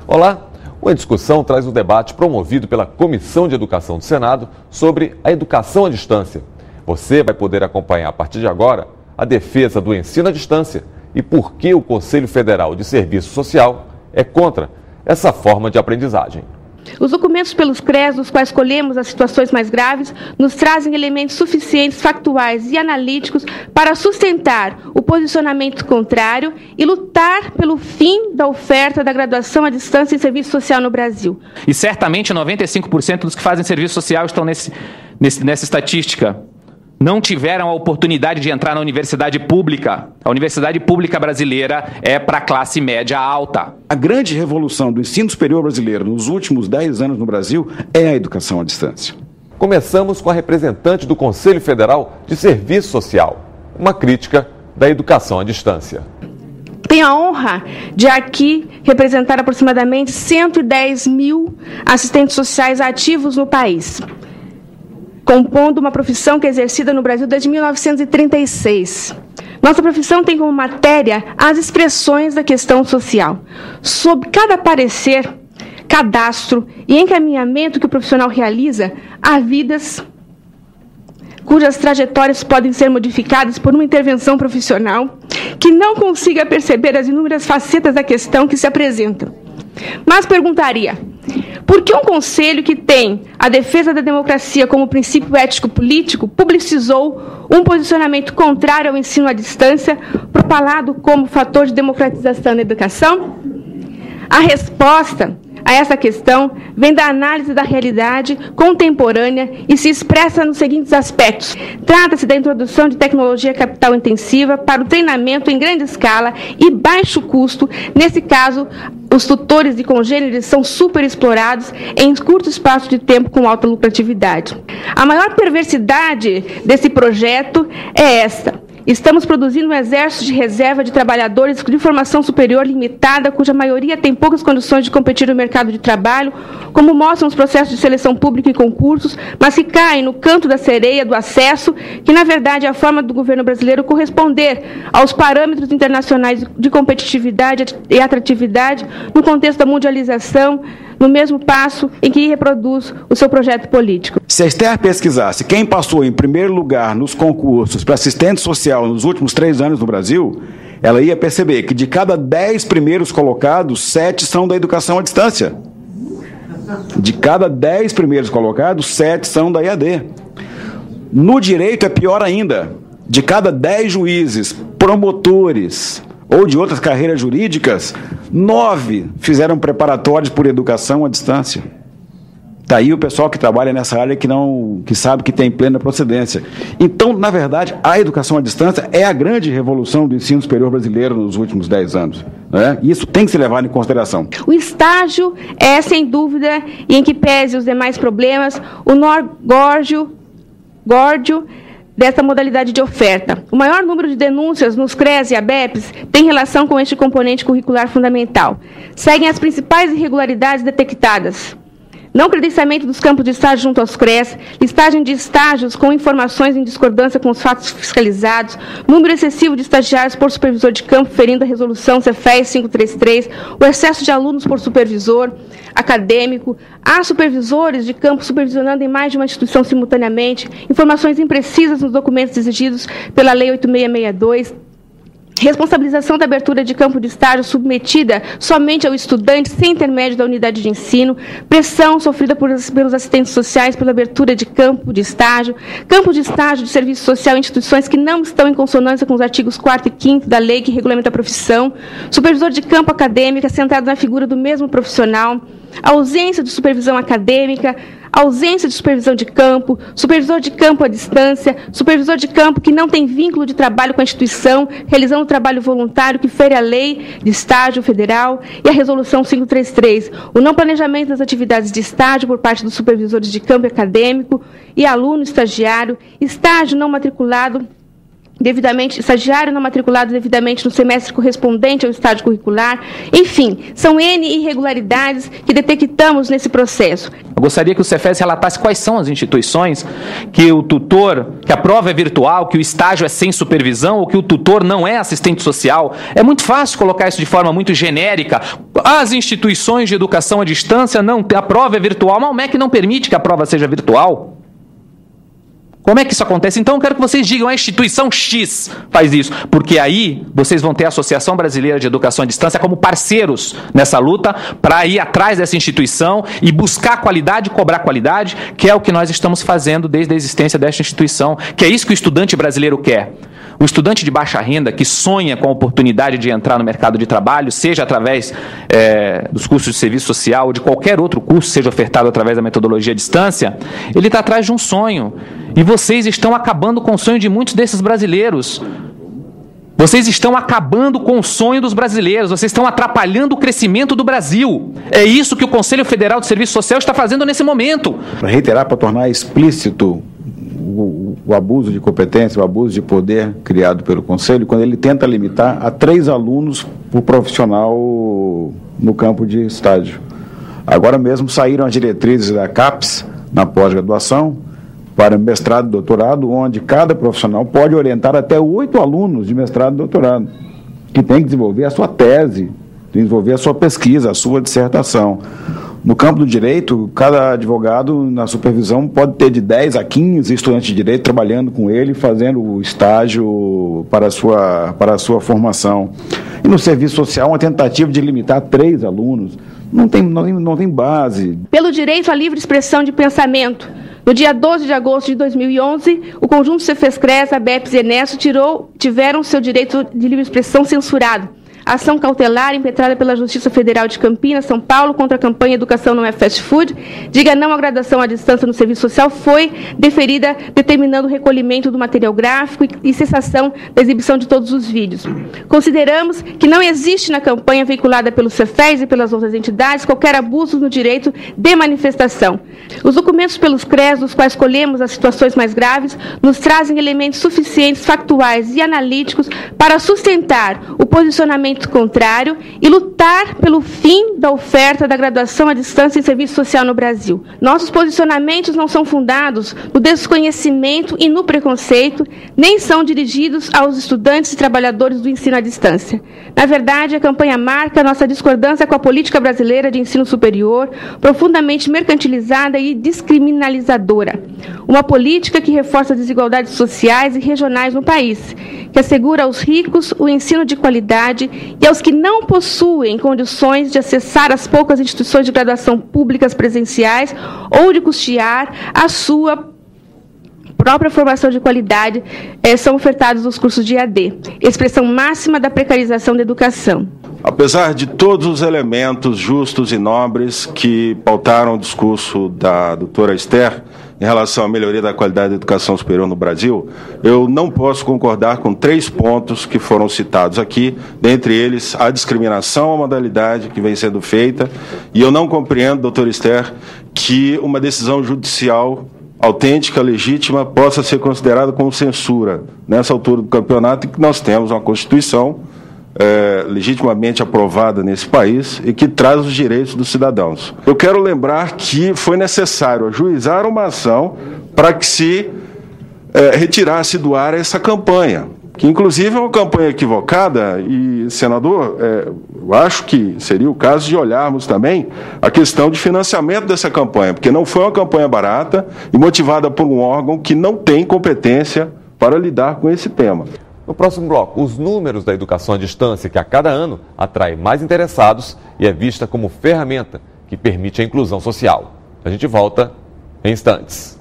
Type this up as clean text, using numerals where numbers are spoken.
Olá, o Em Discussão traz o debate promovido pela Comissão de Educação do Senado sobre a educação à distância. Você vai poder acompanhar a partir de agora a defesa do ensino à distância e por que o Conselho Federal de Serviço Social é contra essa forma de aprendizagem. Os documentos pelos CREAs, dos quais colhemos as situações mais graves, nos trazem elementos suficientes, factuais e analíticos para sustentar o posicionamento contrário e lutar pelo fim da oferta da graduação à distância em serviço social no Brasil. E certamente 95% dos que fazem serviço social estão nessa estatística. Não tiveram a oportunidade de entrar na universidade pública. A universidade pública brasileira é para a classe média alta. A grande revolução do ensino superior brasileiro nos últimos 10 anos no Brasil é a educação à distância. Começamos com a representante do Conselho Federal de Serviço Social, uma crítica da educação à distância. Tenho a honra de aqui representar aproximadamente 110 mil assistentes sociais ativos no país, compondo uma profissão que é exercida no Brasil desde 1936. Nossa profissão tem como matéria as expressões da questão social. Sob cada parecer, cadastro e encaminhamento que o profissional realiza, há vidas cujas trajetórias podem ser modificadas por uma intervenção profissional que não consiga perceber as inúmeras facetas da questão que se apresentam. Mas perguntaria: por que um conselho que tem a defesa da democracia como princípio ético-político publicizou um posicionamento contrário ao ensino à distância, propalado como fator de democratização da educação? A resposta a essa questão vem da análise da realidade contemporânea e se expressa nos seguintes aspectos. Trata-se da introdução de tecnologia capital intensiva para o treinamento em grande escala e baixo custo. Nesse caso, os tutores e congêneres são superexplorados em curto espaço de tempo com alta lucratividade. A maior perversidade desse projeto é esta: estamos produzindo um exército de reserva de trabalhadores de formação superior limitada, cuja maioria tem poucas condições de competir no mercado de trabalho, como mostram os processos de seleção pública e concursos, mas que caem no canto da sereia do acesso, que na verdade é a forma do governo brasileiro corresponder aos parâmetros internacionais de competitividade e atratividade no contexto da mundialização, no mesmo passo em que reproduz o seu projeto político. Se a Esther pesquisasse quem passou em primeiro lugar nos concursos para assistente social nos últimos 3 anos no Brasil, ela ia perceber que de cada 10 primeiros colocados, 7 são da educação à distância. De cada 10 primeiros colocados, 7 são da EAD. No direito é pior ainda. De cada 10 juízes, promotores ou de outras carreiras jurídicas, 9 fizeram preparatórios por educação à distância. Daí o pessoal que trabalha nessa área que sabe que tem plena procedência. Então, na verdade, a educação à distância é a grande revolução do ensino superior brasileiro nos últimos 10 anos. Né? E isso tem que ser levado em consideração. O estágio é, sem dúvida, e em que pese os demais problemas, o nó górdio dessa modalidade de oferta. O maior número de denúncias nos CREAs e ABEPs tem relação com este componente curricular fundamental. Seguem as principais irregularidades detectadas: não credenciamento dos campos de estágio junto aos CREAs, listagem de estágios com informações em discordância com os fatos fiscalizados, número excessivo de estagiários por supervisor de campo, ferindo a resolução Cefes 533, o excesso de alunos por supervisor acadêmico, há supervisores de campo supervisionando em mais de uma instituição simultaneamente, informações imprecisas nos documentos exigidos pela Lei 8662, responsabilização da abertura de campo de estágio submetida somente ao estudante sem intermédio da unidade de ensino, pressão sofrida pelos assistentes sociais pela abertura de campo de estágio de serviço social em instituições que não estão em consonância com os artigos 4º e 5º da lei que regulamenta a profissão, supervisor de campo acadêmica centrado na figura do mesmo profissional, ausência de supervisão acadêmica, ausência de supervisão de campo, supervisor de campo à distância, supervisor de campo que não tem vínculo de trabalho com a instituição, realizando trabalho voluntário que fere a lei de estágio federal e a resolução 533, o não planejamento das atividades de estágio por parte dos supervisores de campo acadêmico e aluno estagiário, estágio não matriculado devidamente, estagiário não matriculado devidamente no semestre correspondente ao estágio curricular. Enfim, são N irregularidades que detectamos nesse processo. Eu gostaria que o Cefes relatasse quais são as instituições que o tutor, que a prova é virtual, que o estágio é sem supervisão ou que o tutor não é assistente social. É muito fácil colocar isso de forma muito genérica. As instituições de educação à distância, não, a prova é virtual, mas o MEC não permite que a prova seja virtual. Como é que isso acontece? Então eu quero que vocês digam, a instituição X faz isso, porque aí vocês vão ter a Associação Brasileira de Educação à Distância como parceiros nessa luta para ir atrás dessa instituição e buscar qualidade, cobrar qualidade, que é o que nós estamos fazendo desde a existência desta instituição, que é isso que o estudante brasileiro quer. O estudante de baixa renda que sonha com a oportunidade de entrar no mercado de trabalho, seja através dos cursos de serviço social ou de qualquer outro curso, seja ofertado através da metodologia à distância, ele está atrás de um sonho. E vocês estão acabando com o sonho de muitos desses brasileiros. Vocês estão acabando com o sonho dos brasileiros, vocês estão atrapalhando o crescimento do Brasil. É isso que o Conselho Federal de Serviço Social está fazendo nesse momento. Para reiterar, para tornar explícito o abuso de competência, o abuso de poder criado pelo Conselho, quando ele tenta limitar a 3 alunos por profissional no campo de estágio. Agora mesmo saíram as diretrizes da CAPES na pós-graduação para mestrado e doutorado, onde cada profissional pode orientar até 8 alunos de mestrado e doutorado, que tem que desenvolver a sua tese, desenvolver a sua pesquisa, a sua dissertação. No campo do direito, cada advogado, na supervisão, pode ter de 10 a 15 estudantes de direito trabalhando com ele, fazendo o estágio para a sua formação. E no serviço social, uma tentativa de limitar a 3 alunos. Não tem base. Pelo direito à livre expressão de pensamento, no dia 12 de agosto de 2011, o conjunto Cefes-Cres, ABEPS e Enesto tiveram seu direito de livre expressão censurado. A ação cautelar impetrada pela Justiça Federal de Campinas, São Paulo, contra a campanha Educação Não é Fast Food, diga não à graduação à distância no serviço social, foi deferida determinando o recolhimento do material gráfico e cessação da exibição de todos os vídeos. Consideramos que não existe na campanha veiculada pelo Cefes e pelas outras entidades qualquer abuso no direito de manifestação. Os documentos pelos CRES, dos quais colhemos as situações mais graves, nos trazem elementos suficientes, factuais e analíticos para sustentar o posicionamento contrário e lutar pelo fim da oferta da graduação à distância em serviço social no Brasil. Nossos posicionamentos não são fundados no desconhecimento e no preconceito, nem são dirigidos aos estudantes e trabalhadores do ensino à distância. Na verdade, a campanha marca nossa discordância com a política brasileira de ensino superior, profundamente mercantilizada e descriminalizadora. Uma política que reforça as desigualdades sociais e regionais no país, que assegura aos ricos o ensino de qualidade e aos que não possuem condições de acessar as poucas instituições de graduação públicas presenciais ou de custear a sua própria formação de qualidade, são ofertados os cursos de EAD, expressão máxima da precarização da educação. Apesar de todos os elementos justos e nobres que pautaram o discurso da doutora Esther em relação à melhoria da qualidade da educação superior no Brasil, eu não posso concordar com 3 pontos que foram citados aqui, dentre eles a discriminação à modalidade que vem sendo feita, e eu não compreendo, doutora Esther, que uma decisão judicial autêntica, legítima, possa ser considerada como censura nessa altura do campeonato, em que nós temos uma Constituição legitimamente aprovada nesse país e que traz os direitos dos cidadãos. Eu quero lembrar que foi necessário ajuizar uma ação para que se retirasse do ar essa campanha, que inclusive é uma campanha equivocada e, senador, eu acho que seria o caso de olharmos também a questão de financiamento dessa campanha, porque não foi uma campanha barata e motivada por um órgão que não tem competência para lidar com esse tema. No próximo bloco, os números da educação à distância, que a cada ano atrai mais interessados e é vista como ferramenta que permite a inclusão social. A gente volta em instantes.